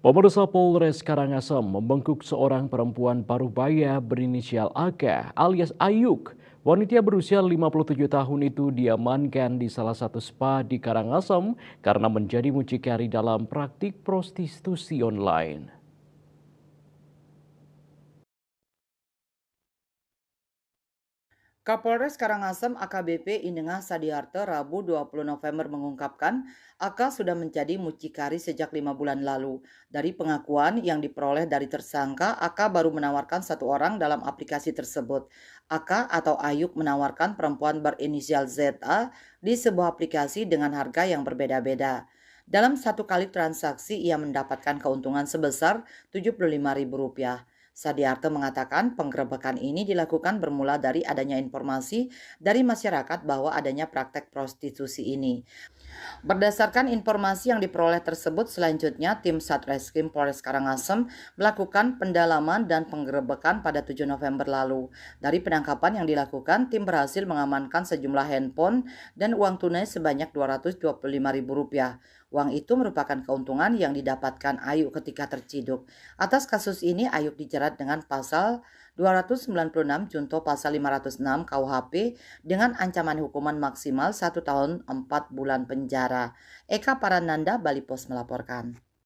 Pemirsa Polres Karangasem membengkuk seorang perempuan parubaya berinisial AK alias Ayuk. Wanita berusia 57 tahun itu diamankan di salah satu spa di Karangasem karena menjadi mucikari dalam praktik prostitusi online. Kapolres Karangasem AKBP Inengah Sadiharto Rabu 20 November mengungkapkan AK sudah menjadi mucikari sejak 5 bulan lalu. Dari pengakuan yang diperoleh dari tersangka, AK baru menawarkan satu orang dalam aplikasi tersebut. AK atau Ayuk menawarkan perempuan berinisial ZA di sebuah aplikasi dengan harga yang berbeda-beda. Dalam satu kali transaksi, ia mendapatkan keuntungan sebesar Rp75.000. Sadiarto mengatakan penggerebekan ini dilakukan bermula dari adanya informasi dari masyarakat bahwa adanya praktek prostitusi ini. Berdasarkan informasi yang diperoleh tersebut, selanjutnya tim Satreskrim Polres Karangasem melakukan pendalaman dan penggerebekan pada 7 November lalu. Dari penangkapan yang dilakukan, tim berhasil mengamankan sejumlah handphone dan uang tunai sebanyak Rp225.000. Uang itu merupakan keuntungan yang didapatkan Ayuk ketika terciduk. Atas kasus ini, Ayuk dijerat dengan pasal 296 junto pasal 506 KUHP dengan ancaman hukuman maksimal 1 tahun 4 bulan penjara. Eka Parananda, Bali Pos melaporkan.